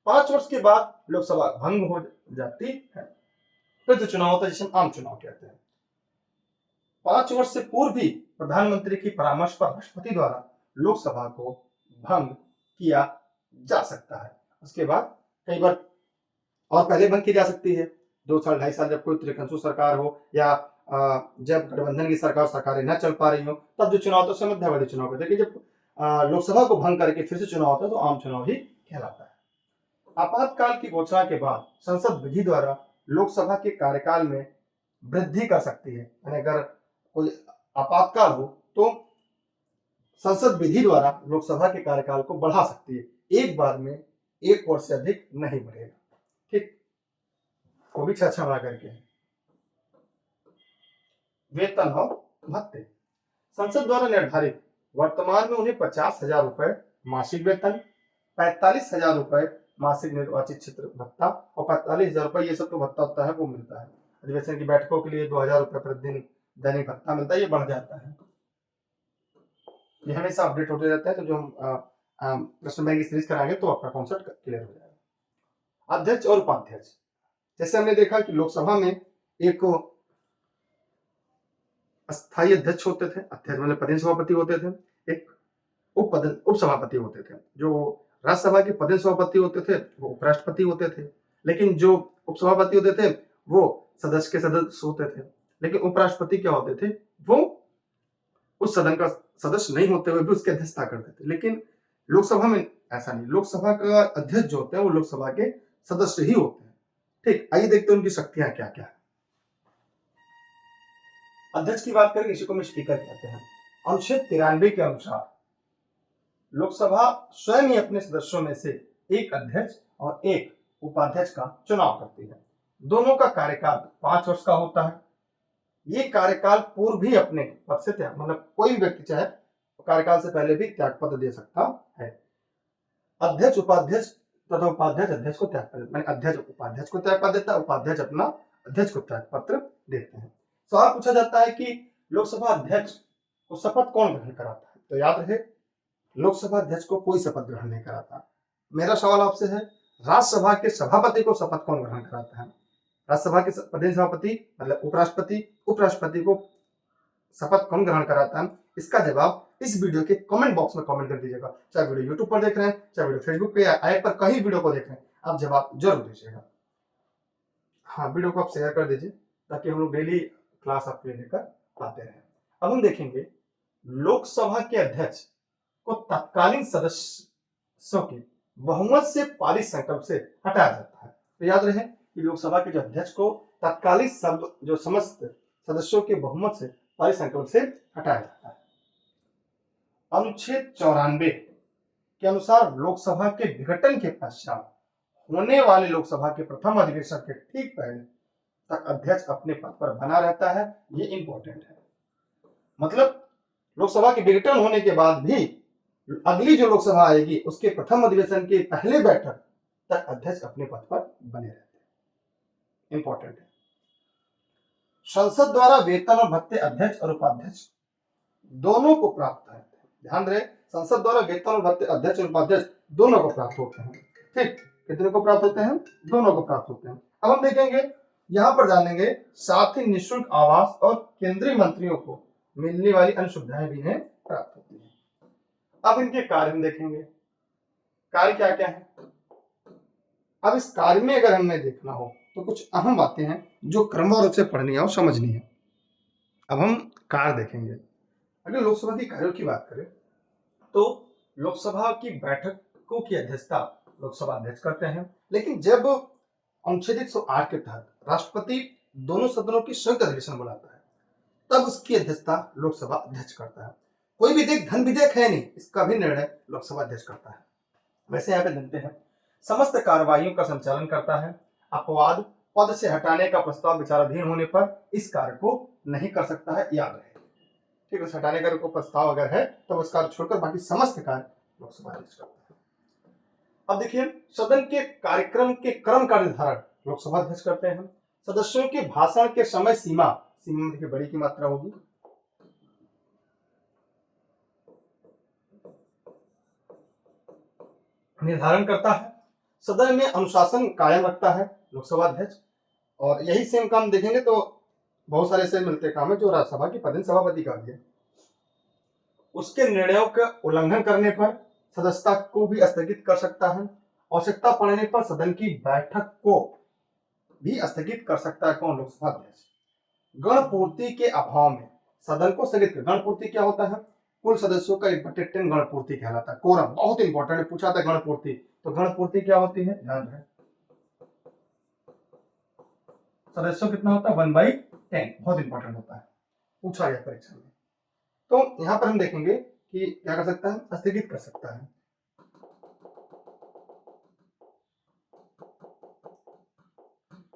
5 वर्ष के बाद लोकसभा भंग हो जाती है। फिर जो चुनाव होता है जिसे हम आम चुनाव कहते हैं। 5 वर्ष से पूर्व भी प्रधानमंत्री की परामर्श पर राष्ट्रपति द्वारा लोकसभा को भंग किया जा सकता है। उसके बाद कई बार और पहले भंग की जा सकती है, 2 साल 2.5 साल जब कोई त्रिकंसु सरकार हो या जब गठबंधन की सरकारें न चल पा रही हो, तब जो चुनाव होता है उसमें मध्यावधि चुनाव होता है। लेकिन जब लोकसभा को भंग करके फिर से चुनाव होता है तो आम चुनाव ही कहलाता है। आपातकाल की घोषणा के बाद संसद विधि द्वारा लोकसभा के कार्यकाल में वृद्धि कर सकती है। यानी अगर कोई आपातकाल हो तो संसद विधि द्वारा लोकसभा के कार्यकाल को बढ़ा सकती है, एक बार में 1 वर्ष से अधिक नहीं बढ़ेगा। ठीक, वो भी 6 बढ़ा करके। वेतन और भत्ते संसद द्वारा निर्धारित वर्तमान में उन्हें 50,000 रुपए मासिक वेतन, 45,000 रुपए मासिक निर्वाचित क्षेत्र भत्ता और 45,000 रुपए ये सब तो भत्ता होता है वो मिलता है। अधिवेशन की बैठकों के लिए 2,000 रुपए प्रतिदिन दैनिक भत्ता मिलता है, ये बढ़ जाता है। ये हमेशा अपडेट होते रहता है। तो जो हम प्रश्न बैंक की सीरीज कराएंगे तो आपका कॉन्सेप्ट क्लियर हो जाएगा। अध्यक्ष और उपाध्यक्ष, जैसे हमने देखा कि लोकसभा में एक अस्थायी अध्यक्ष होते थे, अध्यक्ष मतलब पदेन सभापति होते थे, एक उप सभापति होते थे। जो राज्यसभा के पदेन सभापति होते थे वो उपराष्ट्रपति होते थे, लेकिन जो उप सभापति होते थे वो सदस्य के सदस्य होते थे। लेकिन उपराष्ट्रपति क्या होते थे, वो उस सदन का सदस्य नहीं होते हुए भी उसकी अध्यक्षता करते थे। लेकिन लोकसभा में ऐसा नहीं, लोकसभा का अध्यक्ष जो होते हैं वो लोकसभा के सदस्य ही होते हैं। ठीक, आइए देखते हैं उनकी शक्तियां क्या क्या है। अध्यक्ष की बात करें, इसी को हम स्पीकर कहते हैं। अनुच्छेद 93 के अनुसार लोकसभा स्वयं ही अपने सदस्यों में से एक अध्यक्ष और एक उपाध्यक्ष का चुनाव करती है। दोनों का कार्यकाल 5 वर्ष का होता है। ये कार्यकाल पूर्व भी अपने पद से त्याग, मतलब कोई भी व्यक्ति चाहे कार्यकाल से पहले भी त्याग पत्र दे सकता है। अध्यक्ष उपाध्यक्ष तथा उपाध्यक्ष अध्यक्ष को त्याग पत्र, मैंने अध्यक्ष उपाध्यक्ष को त्याग पत्र देता है, उपाध्यक्ष अपना अध्यक्ष को त्याग पत्र देते हैं। सवाल पूछा जाता है कि लोकसभा अध्यक्ष को शपथ कौन ग्रहण कराता है, तो याद रहे लोकसभा अध्यक्ष को कोई शपथ ग्रहण नहीं कराता। मेरा सवाल आपसे है, राज्यसभा के सभापति को शपथ कौन ग्रहण कराता है? राज्यसभा के प्रदेश सभापति मतलब उपराष्ट्रपति, उपराष्ट्रपति को शपथ कौन ग्रहण कराता है? इसका जवाब इस वीडियो के कमेंट बॉक्स में कमेंट कर दीजिएगा। चाहे वीडियो यूट्यूब पर देख रहे हैं, चाहे वीडियो फेसबुक पे या ऐप पर कहीं वीडियो को देख रहे हैं, आप जवाब जरूर दीजिएगा। हाँ, वीडियो को आप शेयर कर दीजिए ताकि हम लोग डेली क्लास आपके लिए लेकर आते रहे। अब हम देखेंगे लोकसभा के अध्यक्ष को तत्कालीन सदस्यों के बहुमत से पारित संकल्प से हटाया जाता है। तो याद रहे कि लोकसभा के जो अध्यक्ष को तत्कालीन जो समस्त सदस्यों के बहुमत से पारित संकल्प से हटाया जाता है। अनुच्छेद 94 के अनुसार लोकसभा के विघटन के पश्चात होने वाले लोकसभा के प्रथम अधिवेशन के ठीक पहले तक अध्यक्ष अपने पद पर बना रहता है। ये इंपॉर्टेंट है, मतलब लोकसभा के विघटन होने के बाद भी अगली जो लोकसभा आएगी उसके प्रथम अधिवेशन के पहले बैठक तक अध्यक्ष अपने पद पर बने रहते हैं। इंपॉर्टेंट है। संसद द्वारा वेतन और भत्ते अध्यक्ष और उपाध्यक्ष दोनों को प्राप्त है। ध्यान रहे, संसद द्वारा वेतन और भत्ते अध्यक्ष और उपाध्यक्ष दोनों को प्राप्त होते हैं। ठीक, कितने को प्राप्त होते हैं? दोनों को प्राप्त होते हैं। अब हम देखेंगे, यहां पर जानेंगे, साथ ही निःशुल्क आवास और केंद्रीय मंत्रियों को मिलने वाली अन्य सुविधाएं भी इन्हें प्राप्त होती है। अब इनके कार्य हम देखेंगे, कार्य क्या क्या है। अब इस कार्य में अगर हमें देखना हो तो कुछ अहम बातें हैं जो क्रमवार रूप से पढ़नी है और समझनी है। अब हम कार्य देखेंगे। अगर लोकसभा की कार्यों की बात करें तो लोकसभा की बैठकों की अध्यक्षता लोकसभा अध्यक्ष करते हैं, लेकिन जब अनुच्छेद 108 के तहत राष्ट्रपति दोनों सदनों की संयुक्त अधिवेशन बुलाता है तब उसकी अध्यक्षता लोकसभा अध्यक्ष करता है। कोई विधेयक धन विधेयक है नहीं, इसका भी निर्णय लोकसभा अध्यक्ष करता है। वैसे यहाँ पे देखते हैं, समस्त कार्रवाइयों का संचालन करता है। अपवाद पद से हटाने का प्रस्ताव विचाराधीन होने पर इस कार्य को नहीं कर सकता है, याद रहे। ठीक है, हटाने का कोई प्रस्ताव अगर है तो उस कार्य छोड़कर बाकी समस्त कार्य लोकसभा अध्यक्ष करता है। अब देखिए, सदन के कार्यक्रम के क्रम का निर्धारण लोकसभा अध्यक्ष करते हैं। सदस्यों के भाषण के समय सीमा देखिए बड़ी की मात्रा होगी, निर्धारण करता है। सदन में अनुशासन कायम रखता है लोकसभा अध्यक्ष, और यही सेम काम देखेंगे तो बहुत सारे ऐसे मिलते काम है जो राज्यसभा की पदेन सभापति का भी है। उसके निर्णयों का उल्लंघन करने पर सदस्यता को भी स्थगित कर सकता है। आवश्यकता पड़ने पर सदन की बैठक को भी स्थगित कर सकता है कौन? लोकसभा अध्यक्ष। गणपूर्ति के अभाव में सदन को स्थगित कर, गणपूर्ति क्या होता है? कुल सदस्यों का 1/10 गणपूर्ति कहलाता है। कोरम बहुत इंपॉर्टेंट है, पूछा था गणपूर्ति, तो गणपूर्ति क्या होती है? ध्यान रहे, सदस्यों कितना होता है? 1/10, बहुत इंपॉर्टेंट होता है, पूछा गया परीक्षा में। तो यहां पर हम देखेंगे कि क्या कर सकता है? स्थगित कर सकता है।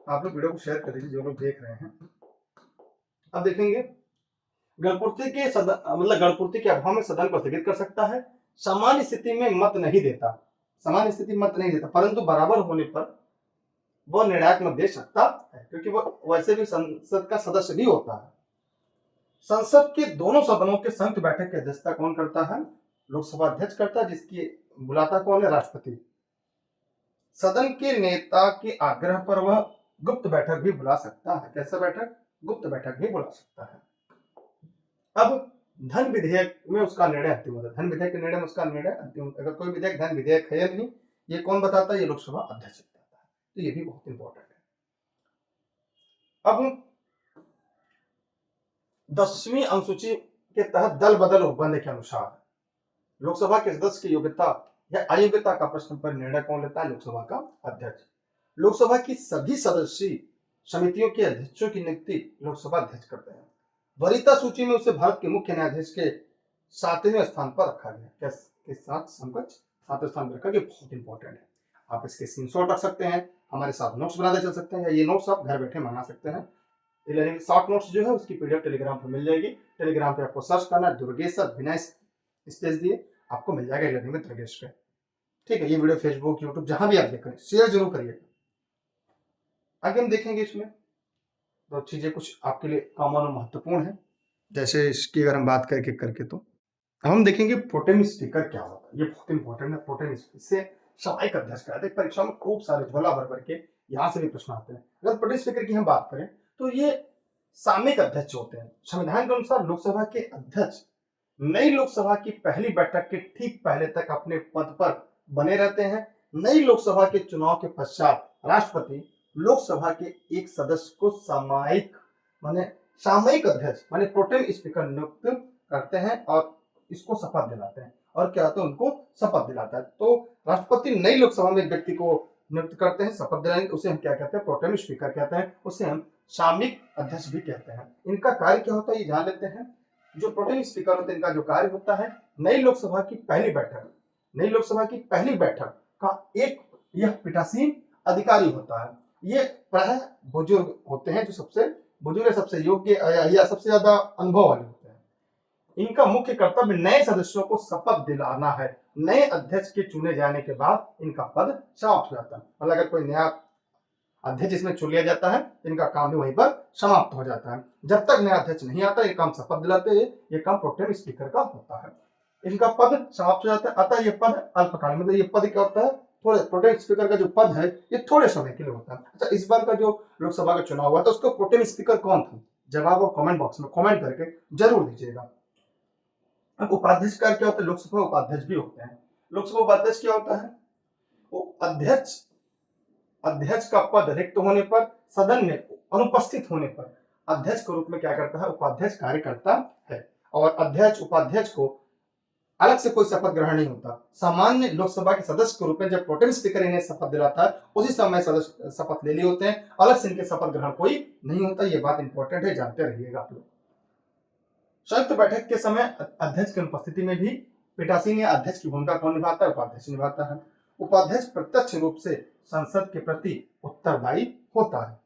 आप लोग वीडियो को शेयर कर दीजिए जो लोग देख रहे हैं। अब देखेंगे गणपूर्ति के मतलब गणपूर्ति के अभाव में सदन को स्थगित कर सकता है। सामान्य स्थिति में मत नहीं देता, सामान्य स्थिति मत नहीं देता, परंतु बराबर होने पर वह निर्णायक मत दे सकता है, क्योंकि वह वैसे भी संसद का सदस्य भी होता है। संसद के दोनों सदनों के संयुक्त बैठक की अध्यक्षता कौन करता है? लोकसभा अध्यक्ष करता है, जिसकी बुलाता कौन है? राष्ट्रपति। सदन के नेता के आग्रह पर वह गुप्त बैठक भी बुला सकता है। कैसा बैठक? गुप्त बैठक भी बुला सकता है। अब धन विधेयक में उसका निर्णय अंतिम होता है। धन विधेयक के निर्णय में उसका निर्णय अंतिम, अगर कोई विधेयक धन विधेयक है या नहीं, ये कौन बताता है? ये लोकसभा अध्यक्ष बताता है। तो ये भी बहुत इंपॉर्टेंट है। अब 10वीं अनुसूची के तहत दल बदल उपबंध के अनुसार लोकसभा के सदस्य की योग्यता या अयोग्यता का प्रश्न पर निर्णय कौन लेता है? लोकसभा का अध्यक्ष। लोकसभा की सभी सदस्यीय समितियों के अध्यक्षों की नियुक्ति लोकसभा अध्यक्ष करते हैं। वरीयता सूची में उसे भारत के मुख्य न्यायाधीश के 7वें स्थान पर रखा गया। के साथ समकक्ष 7वें स्थान पर रखा गया, बहुत इंपॉर्टेंट है। आप इसके स्क्रीनशॉट रख सकते हैं, हमारे साथ नोट्स बनाते चल सकते हैं, या ये नोट्स आप घर बैठे मंगा सकते हैं। शॉर्ट नोट्स जो है उसकी पीडीएफ टेलीग्राम पर मिल जाएगी। टेलीग्राम पे आपको सर्च करना है दुर्गेश बिना स्पेस दिए, आपको मिल जाएगा लर्निंग विद दुर्गेश पे। ठीक है, ये वीडियो फेसबुक यूट्यूब जहां भी आप देख रहे हैं शेयर जरूर करिएगा। आगे हम देखेंगे इसमें तो चीजें कुछ आपके लिए कॉमन और महत्वपूर्ण है, जैसे इसकी अगर हम बात करके करके तो हम देखेंगे प्रोटेम स्पीकर क्या होता है। ये बहुत इंपॉर्टेंट है। प्रोटेम इससे सहायक अध्यक्ष कहते हैं। परीक्षा में खूब सारे झोला भर भर के यहाँ से भी प्रश्न आते हैं। अगर प्रोटेम स्पीकर की हम बात करें तो ये सामयिक अध्यक्ष होते हैं। संविधान के अनुसार लोकसभा के अध्यक्ष नई लोकसभा की पहली बैठक के ठीक पहले तक अपने पद पर बने रहते हैं। नई लोकसभा के चुनाव के पश्चात राष्ट्रपति लोकसभा के एक सदस्य को सामयिक अध्यक्ष माने प्रोटेम स्पीकर नियुक्त करते हैं और इसको शपथ दिलाते हैं। और क्या होता है? उनको शपथ दिलाता है। तो राष्ट्रपति नई लोकसभा में एक व्यक्ति को नियुक्त करते हैं, शपथ दिलाएंगे, उसे हम क्या कहते हैं? प्रोटेम स्पीकर कहते हैं। उसे हम सामयिक अध्यक्ष भी कहते हैं। इनका कार्य क्या होता है ये जान लेते हैं। जो प्रोटेम स्पीकर होते हैं इनका जो कार्य होता है, नई लोकसभा की पहली बैठक, नई लोकसभा की पहली बैठक का एक यह पीठासीन अधिकारी होता है। ये प्राय बुजुर्ग होते हैं, जो सबसे बुजुर्ग, सबसे योग्य या सबसे ज्यादा अनुभव वाले होते हैं। इनका मुख्य कर्तव्य नए सदस्यों को शपथ दिलाना है। नए अध्यक्ष के चुने जाने के बाद इनका पद समाप्त हो जाता है। मतलब अगर कोई नया अध्यक्ष इसमें चुन लिया जाता है, इनका काम भी वहीं पर समाप्त हो जाता है। जब तक नया अध्यक्ष नहीं आता, ये काम शपथ दिलाते हैं, ये काम प्रोटेम स्पीकर का होता है। इनका पद समाप्त हो जाता है। अतः ये पद अल्पकालीन, मतलब ये पद क्या होता है? थोड़े, प्रोटेम स्पीकर का जो पद है ये थोड़े समय के लिए होता है। अच्छा, इस बार का जो लोकसभा का चुनाव हुआ था उसका प्रोटेम स्पीकर कौन था? जवाब आप कमेंट बॉक्स में कमेंट करके जरूर दीजिएगा। अब उपाध्यक्ष का क्या होता है? लोकसभा उपाध्यक्ष भी होते हैं। लोकसभा उपाध्यक्ष क्या होता है? वो अध्यक्ष का पद रिक्त होने पर, सदन में अनुपस्थित होने पर अध्यक्ष के रूप में क्या करता है? उपाध्यक्ष कार्य करता है। और अध्यक्ष उपाध्यक्ष को अलग से कोई शपथ ग्रहण नहीं होता। सामान्य लोकसभा के सदस्य के रूप में जब प्रोटेम स्पीकर इन्हें शपथ दिलाता है, उसी समय सदस्य शपथ ले लिए होते हैं। अलग से इनके शपथ ग्रहण कोई नहीं होता। ये बात इंपॉर्टेंट है, जानते रहिएगा आप लोग। संयुक्त बैठक के समय अध्यक्ष की उपस्थिति में भी पीठासीन या अध्यक्ष की भूमिका कौन निभाता है? उपाध्यक्ष निभाता है। उपाध्यक्ष प्रत्यक्ष रूप से संसद के प्रति उत्तरदायी होता है।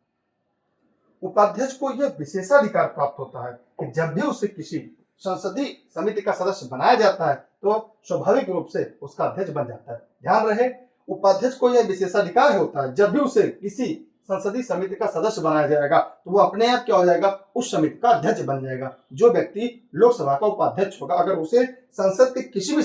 उपाध्यक्ष को यह विशेषाधिकार प्राप्त होता है कि जब भी उसे किसी संसदीय समिति का सदस्य बनाया जाता है तो स्वाभाविक रूप से उसका अध्यक्ष बन जाता है। ध्यान रहे, उपाध्यक्ष को यह विशेषाधिकार होता है, जब भी उसे किसी संसदीय समिति का सदस्य बनाया जाएगा तो वो अपने आप क्या हो जाएगा? उस समिति का अध्यक्ष बन जाएगा। जो व्यक्ति लोकसभा का उपाध्यक्ष होगा, अगर उसे संसद के किसी भी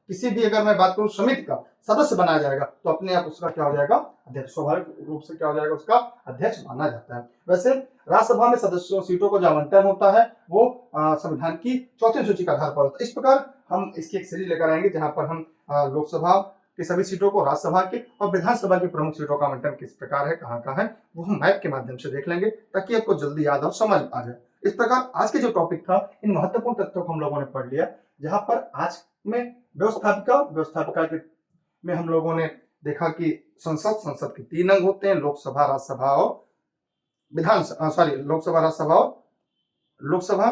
किसी भी अगर मैं बात करूं समिति का सदस्य बनाया जाएगा तो अपने आप उसका क्या हो जाएगा, अध्यक्ष। स्वाभाविक रूप से क्या हो जाएगा, उसका अध्यक्ष माना जाता है। वैसे राज्यसभा में सदस्यों सीटों को जो आवंटन होता है वो संविधान की चौथी सूची के आधार पर होता है। इस प्रकार हम इसकी एक सीरीज लेकर आएंगे जहां पर हम लोकसभा की सभी सीटों को, राज्यसभा के और विधानसभा की प्रमुख सीटों का आवंटन किस प्रकार है, कहाँ का है, वो हम मैप के माध्यम से देख लेंगे ताकि आपको जल्दी याद और समझ आ जाए। इस प्रकार आज के जो टॉपिक था, इन महत्वपूर्ण तथ्यों को हम लोगों ने पढ़ लिया, जहां पर आज में व्यवस्थापिका के में हम लोगों ने देखा कि संसद के 3 अंग होते हैं, लोकसभा, राज्यसभा और लोकसभा,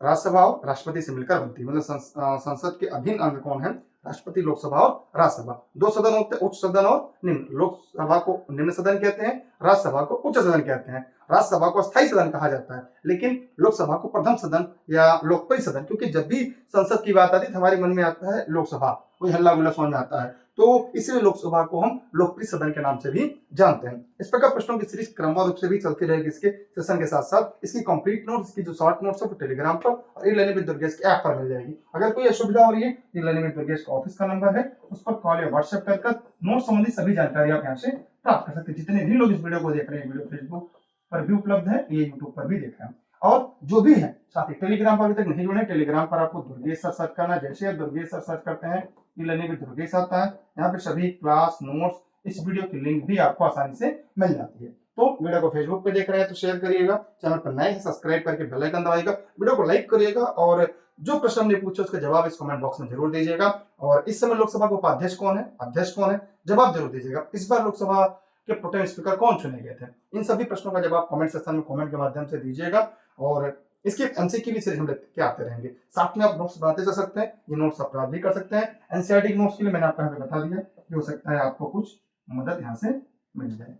राज्यसभा और राष्ट्रपति से मिलकर बनती है। मतलब संसद के अभिन्न अंग कौन है, राष्ट्रपति, लोकसभा और राज्यसभा। 2 सदन होते हैं, उच्च सदन और निम्न। लोकसभा को निम्न सदन कहते हैं, राज्यसभा को उच्च सदन कहते हैं। राज्यसभा को स्थायी सदन कहा जाता है, लेकिन लोकसभा को प्रथम सदन या लोकप्रिय सदन, क्योंकि जब भी संसद की बात आती है हमारे मन में आता है लोकसभा, वही हल्ला गुल्ला समझ में आता है, तो इसलिए लोकसभा को हम लोकप्रिय सदन के नाम से भी जानते हैं। इस प्रकार प्रश्नों की सीरीज क्रमवार रूप से भी चलती रहेगी इसके सेशन के साथ साथ। इसकी कंप्लीट नोट्स, इसकी जो शॉर्ट नोट्स है वो टेलीग्राम पर और ई लर्निंग विद दुर्गेश के ऐप पर मिल जाएगी। अगर कोई असुविधा हो रही है, ई लर्निंग विद दुर्गेश का ऑफिस का नंबर है, उस पर कॉल या व्हाट्सएप कर नोट संबंधी सभी जानकारी आप यहाँ से प्राप्त कर सकते हैं। जितने भी लोग इस वीडियो को देख रहे हैं, वीडियो फेसबुक पर भी उपलब्ध है, ये यूट्यूब पर भी देख रहे हैं, और जो भी है साथ ही टेलीग्राम पर अभी तक नहीं जुड़े, टेलीग्राम पर आपको दुर्गेश सर सर्च करना है। जैसे आप दुर्गेश सर सर्च करते हैं, ई लर्निंग विद दुर्गेश आता है। यहाँ पे सभी क्लास नोट्स, इस वीडियो की लिंक भी आपको आसानी से मिल जाती है। तो वीडियो को फेसबुक पे देख रहे हैं तो शेयर करिएगा, चैनल पर नए हैं सब्सक्राइब करके बेल आइकन दबाइएगा, वीडियो को लाइक करिएगा, और जो प्रश्न हमने पूछे उसका जवाब इस कमेंट बॉक्स में जरूर दीजिएगा। और इस समय लोकसभा का उपाध्यक्ष कौन है, अध्यक्ष कौन है, जवाब जरूर दीजिएगा। इस बार लोकसभा के प्रोटेम स्पीकर कौन चुने गए थे, इन सभी प्रश्नों का जवाब कमेंट सेक्शन में कमेंट के माध्यम से दीजिएगा। और इसके एमसीक्यू भी सीरीज हम लेके आते रहेंगे, साथ में आप नोट्स बनाते जा सकते हैं, ये नोट्स आप प्राप्त भी कर सकते हैं। एनसीईआरटी नोट्स के लिए मैंने आपको यहाँ पे बता दिया कि हो सकता है आपको कुछ मदद यहाँ से मिल जाए।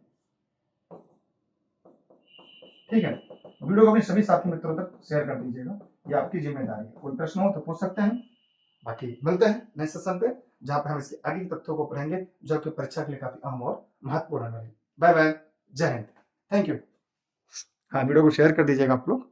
ठीक है, वीडियो को अपने सभी साथी मित्रों तक शेयर कर दीजिएगा, ये आपकी जिम्मेदारी है। कोई प्रश्न हो तो पूछ सकते हैं। बाकी मिलते हैं नेक्स्ट सेशन पे, जहां पे हम इसके आगे के तथ्यों को पढ़ेंगे जो आपकी परीक्षा के लिए काफी अहम और महत्वपूर्ण है। बाय बाय, जय हिंद, थैंक यू। हाँ, वीडियो को शेयर कर दीजिएगा आप लोग।